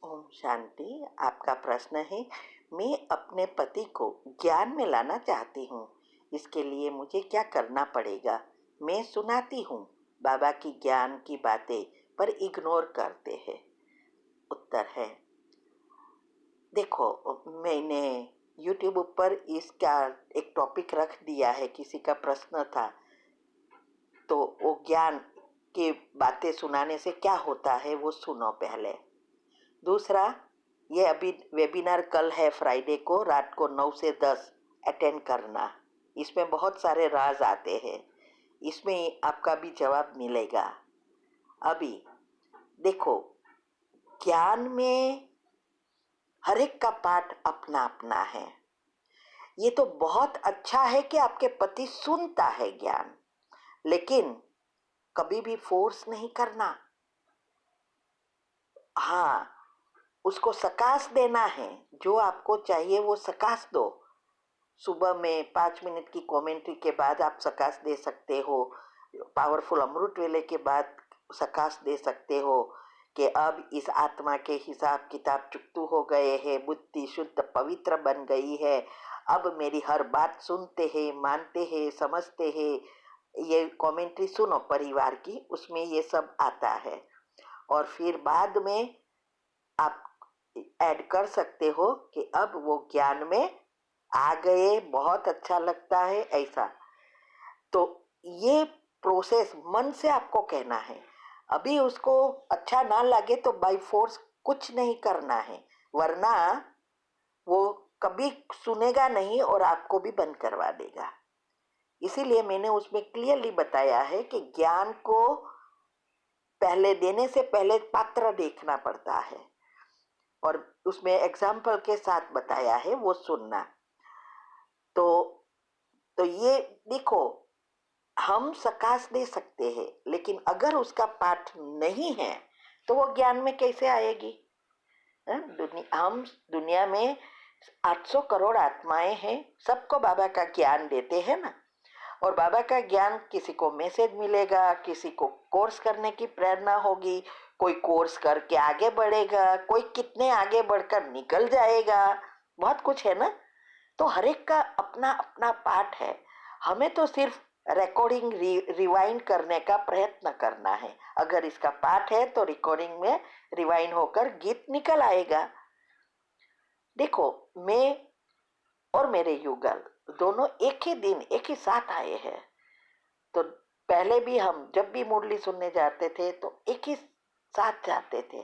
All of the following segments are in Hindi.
ओम शांति। आपका प्रश्न है, मैं अपने पति को ज्ञान में लाना चाहती हूँ। इसके लिए मुझे क्या करना पड़ेगा? मैं सुनाती हूँ बाबा की ज्ञान की बातें, पर इग्नोर करते हैं। उत्तर है, देखो, मैंने YouTube पर इसका एक टॉपिक रख दिया है। किसी का प्रश्न था, तो वो ज्ञान की बातें सुनाने से क्या होता है वो सुनो पहले। दूसरा, ये अभी वेबिनार कल है फ्राइडे को रात को 9 से 10 अटेंड करना। इसमें बहुत सारे राज आते हैं, इसमें आपका भी जवाब मिलेगा। अभी देखो, ज्ञान में हर एक का पाठ अपना अपना है। ये तो बहुत अच्छा है कि आपके पति सुनता है ज्ञान, लेकिन कभी भी फोर्स नहीं करना। हाँ, उसको सकाश देना है। जो आपको चाहिए वो सकाश दो। सुबह में 5 मिनट की कमेंट्री के बाद आप सकाश दे सकते हो। पावरफुल अमृत वेले के बाद सकाश दे सकते हो कि अब इस आत्मा के हिसाब किताब चुकतू हो गए हैं, बुद्धि शुद्ध पवित्र बन गई है। अब मेरी हर बात सुनते हैं, मानते हैं, समझते हैं। ये कमेंट्री सुनो परिवार की, उसमें ये सब आता है। और फिर बाद में आप ऐड कर सकते हो कि अब वो ज्ञान में आ गए, बहुत अच्छा लगता है, ऐसा। तो ये प्रोसेस मन से आपको कहना है। अभी उसको अच्छा ना लगे तो बाय फोर्स कुछ नहीं करना है, वरना वो कभी सुनेगा नहीं और आपको भी बंद करवा देगा। इसीलिए मैंने उसमें क्लियरली बताया है कि ज्ञान को पहले देने से पहले पात्र देखना पड़ता है, और उसमें एग्जाम्पल के साथ बताया है, वो सुनना। तो ये देखो, हम सकाश दे सकते हैं, लेकिन अगर उसका पाठ नहीं है तो वो ज्ञान में कैसे आएगी? हम दुनिया में 800 करोड़ आत्माएं हैं, सबको बाबा का ज्ञान देते हैं ना। और बाबा का ज्ञान, किसी को मैसेज मिलेगा, किसी को कोर्स करने की प्रेरणा होगी, कोई कोर्स करके आगे बढ़ेगा, कोई कितने आगे बढ़कर निकल जाएगा। बहुत कुछ है ना। तो हर एक का अपना अपना पाठ है। हमें तो सिर्फ रिकॉर्डिंग रिवाइंड करने का प्रयत्न करना है। अगर इसका पाठ है तो रिकॉर्डिंग में रिवाइंड होकर गीत निकल आएगा। देखो, मैं और मेरे युगल दोनों एक ही दिन एक ही साथ आए हैं। तो पहले भी हम जब भी मुरली सुनने जाते थे तो एक ही साथ जाते थे।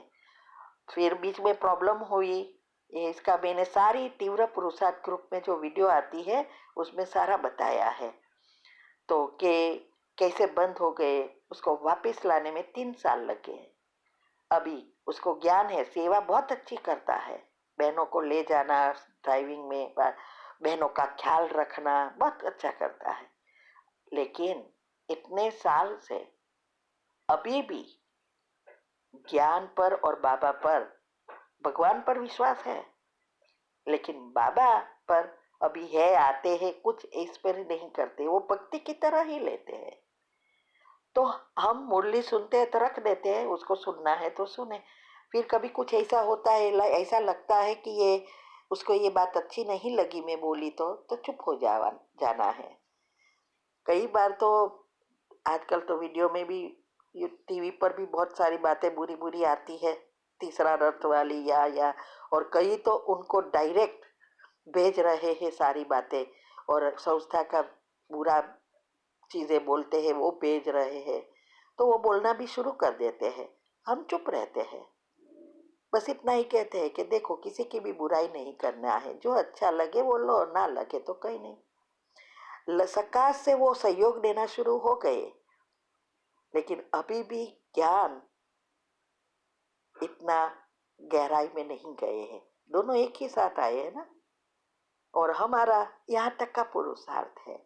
फिर बीच में प्रॉब्लम हुई। ये इसका मैंने सारी तीव्र पुरुषार्थ ग्रुप में जो वीडियो आती है उसमें सारा बताया है। तो के कैसे बंद हो गए, उसको वापस लाने में 3 साल लगे। अभी उसको ज्ञान है, सेवा बहुत अच्छी करता है। बहनों को ले जाना ड्राइविंग में, बहनों का ख्याल रखना बहुत अच्छा करता है। लेकिन इतने साल से अभी भी ज्ञान पर और बाबा पर, भगवान पर विश्वास है, लेकिन बाबा पर अभी है, आते हैं, कुछ इस पर नहीं करते, वो भक्ति की तरह ही लेते हैं। तो हम मुरली सुनते हैं तो रख देते हैं, उसको सुनना है तो सुने। फिर कभी कुछ ऐसा होता है, ऐसा लगता है कि ये उसको ये बात अच्छी नहीं लगी मैं बोली, तो चुप हो जाना है। कई बार तो आजकल तो वीडियो में भी, टीवी पर भी बहुत सारी बातें बुरी बुरी आती है, तीसरा रथ वाली या और कई तो उनको डायरेक्ट भेज रहे हैं सारी बातें, और संस्था का बुरा चीजें बोलते हैं वो भेज रहे हैं। तो वो बोलना भी शुरू कर देते हैं, हम चुप रहते हैं। बस इतना ही कहते हैं कि देखो, किसी की भी बुराई नहीं करना है, जो अच्छा लगे वो लो, ना लगे तो कहीं नहीं। सकाश से वो सहयोग देना शुरू हो गए, लेकिन अभी भी ज्ञान इतना गहराई में नहीं गए हैं। दोनों एक ही साथ आए हैं ना, और हमारा यहाँ तक का पुरुषार्थ है।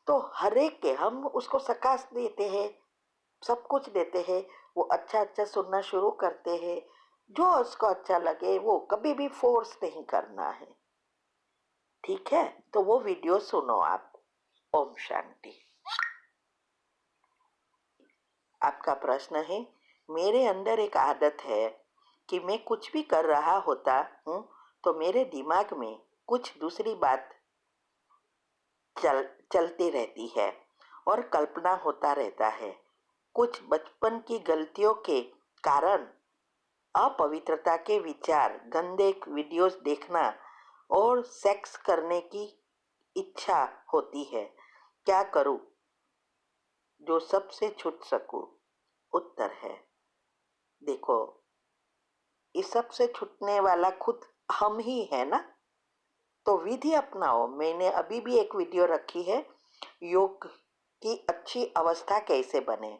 तो हर एक के हम उसको सकाश देते हैं, सब कुछ देते हैं। वो अच्छा अच्छा सुनना शुरू करते हैं, जो उसको अच्छा लगे, वो कभी भी फोर्स नहीं करना है। ठीक है, तो वो वीडियो सुनो आप। ओम शांति। आपका प्रश्न है, मेरे अंदर एक आदत है कि मैं कुछ भी कर रहा होता हूँ तो मेरे दिमाग में कुछ दूसरी बात चलती रहती है और कल्पना होता रहता है। कुछ बचपन की गलतियों के कारण अपवित्रता के विचार, गंदे वीडियोस देखना और सेक्स करने की इच्छा होती है। क्या करूं जो सबसे छूट सकूं? उत्तर है, देखो, इस सब से छूटने वाला खुद हम ही है ना। तो विधि अपनाओ। मैंने अभी भी एक वीडियो रखी है, योग की अच्छी अवस्था कैसे बने।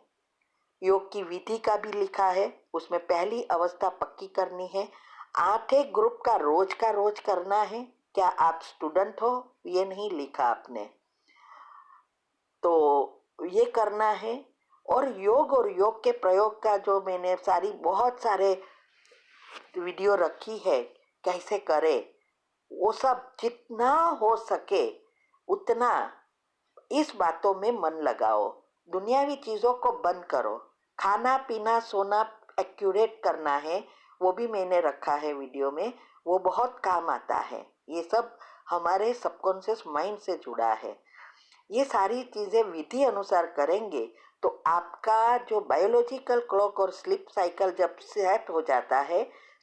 योग की विधि का भी लिखा है, उसमें पहली अवस्था पक्की करनी है। 8 ग्रुप का रोज करना है। क्या आप स्टूडेंट हो? ये नहीं लिखा आपने, तो ये करना है। और योग के प्रयोग का जो मैंने बहुत सारे वीडियो रखी है कैसे करे, वो सब जितना हो सके उतना इस बातों में मन लगाओ। दुनियावी चीजों को बंद करो। खाना पीना सोना एक्यूरेट करना है, वो भी मैंने रखा है वीडियो में, वो बहुत काम आता है। ये सब हमारे सबकॉन्शियस माइंड से जुड़ा है। ये सारी चीजें विधि अनुसार करेंगे तो आपका जो बायोलॉजिकल क्लॉक और स्लीप साइकिल जब सेट हो जाता है,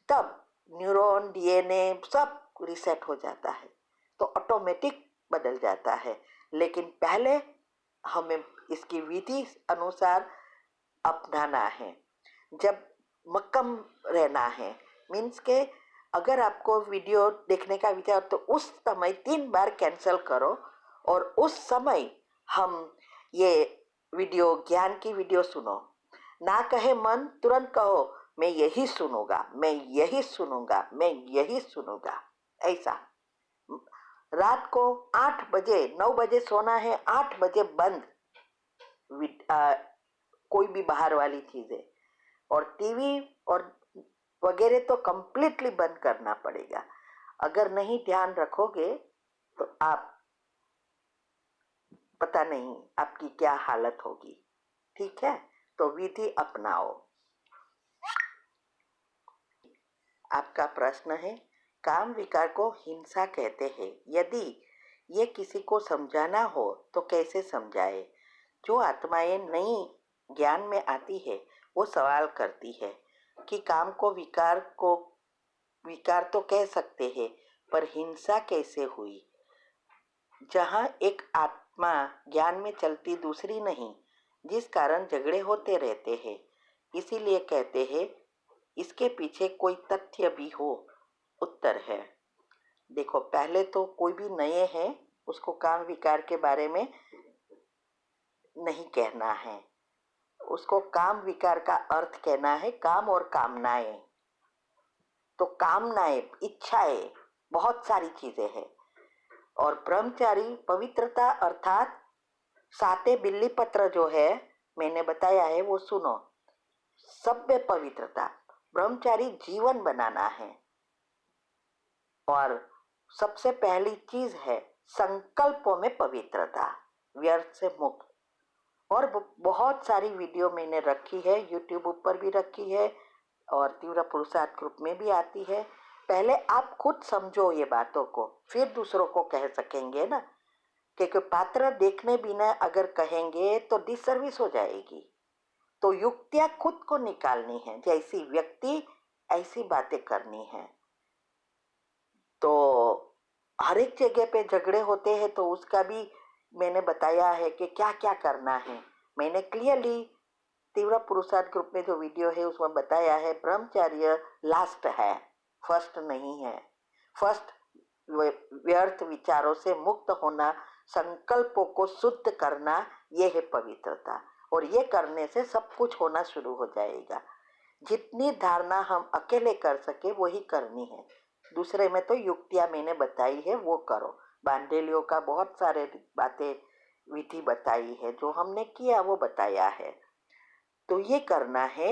तब न्यूरॉन डीएनए सब रिसेट हो जाता है, तो ऑटोमेटिक बदल जाता है। लेकिन पहले हमें इसकी विधि अनुसार अपनाना है। जब मक्कम रहना है, मीन्स के अगर आपको वीडियो देखने का विचार तो उस समय 3 बार कैंसिल करो और उस समय हम ये वीडियो, ज्ञान की वीडियो सुनो। ना कहे मन, तुरंत कहो मैं यही सुनूंगा, मैं यही सुनूंगा, मैं यही सुनूंगा। ऐसा रात को 8 बजे 9 बजे सोना है, 8 बजे बंद कोई भी बाहर वाली चीजें, और टीवी और वगैरह तो कंप्लीटली बंद करना पड़ेगा। अगर नहीं ध्यान रखोगे तो आप पता नहीं आपकी क्या हालत होगी। ठीक है, तो विधि अपनाओ। आपका प्रश्न है, काम विकार को हिंसा कहते हैं, यदि ये किसी को समझाना हो तो कैसे समझाए? जो आत्माएं नई ज्ञान में आती है वो सवाल करती है कि काम को विकार तो कह सकते हैं, पर हिंसा कैसे हुई? जहाँ एक आत्मा ज्ञान में चलती दूसरी नहीं, जिस कारण झगड़े होते रहते हैं, इसीलिए कहते हैं इसके पीछे कोई तथ्य भी हो। उत्तर है, देखो, पहले तो कोई भी नए हैं उसको काम विकार के बारे में नहीं कहना है। उसको काम विकार का अर्थ कहना है काम और कामनाएं। तो कामनाएं, इच्छाएं, बहुत सारी चीजें हैं। और ब्रह्मचारी पवित्रता अर्थात साते बिल्ली पत्र जो है मैंने बताया है वो सुनो। सभ्य पवित्रता, ब्रह्मचारी जीवन बनाना है। और सबसे पहली चीज है संकल्पों में पवित्रता, व्यर्थ से मुक्त। और बहुत सारी वीडियो मैंने रखी है, यूट्यूब ऊपर भी रखी है और तीव्र पुरुषार्थ ग्रुप में भी आती है। पहले आप खुद समझो ये बातों को, फिर दूसरों को कह सकेंगे ना। क्योंकि पात्र देखने बिना अगर कहेंगे तो डिसर्विस हो जाएगी। तो युक्तियां खुद को निकालनी है, जैसी व्यक्ति ऐसी बातें करनी है। तो हर एक जगह पे झगड़े होते हैं तो उसका भी मैंने बताया है कि क्या क्या करना है। मैंने क्लियरली तीव्र पुरुषार्थ ग्रुप में जो वीडियो है उसमें बताया है, ब्रह्मचर्य लास्ट है, फर्स्ट नहीं है। फर्स्ट व्यर्थ विचारों से मुक्त होना, संकल्पों को शुद्ध करना, ये है पवित्रता। और ये करने से सब कुछ होना शुरू हो जाएगा। जितनी धारणा हम अकेले कर सके वही करनी है। दूसरे में तो युक्तियां मैंने बताई है वो करो। बांडेलियों का बहुत सारे बातें विधि बताई है, जो हमने किया वो बताया है, तो ये करना है।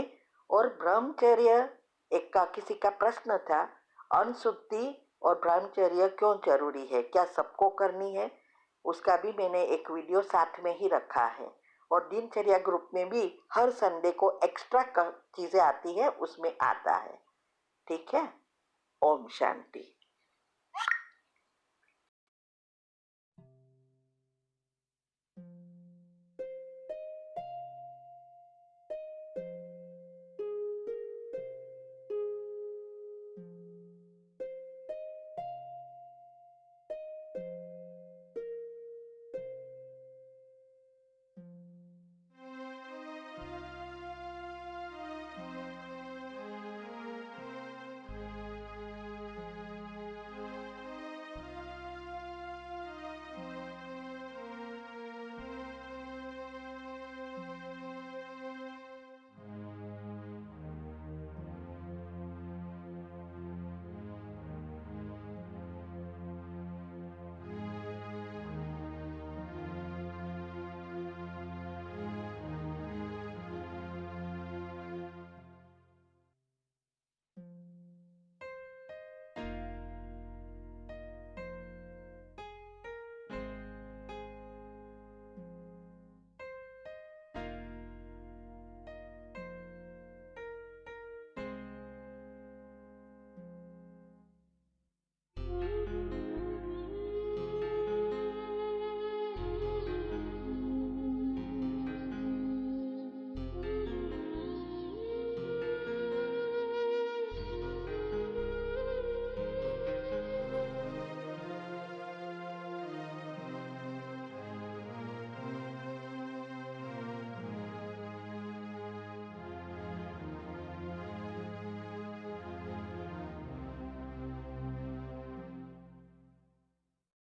और ब्रह्मचर्य, एक का किसी का प्रश्न था, अनशुद्धि और ब्रह्मचर्य क्यों जरूरी है, क्या सबको करनी है? उसका भी मैंने एक वीडियो साथ में ही रखा है। और दिनचर्या ग्रुप में भी हर संडे को एक्स्ट्रा चीजें आती है, उसमें आता है। ठीक है। ओम शांति।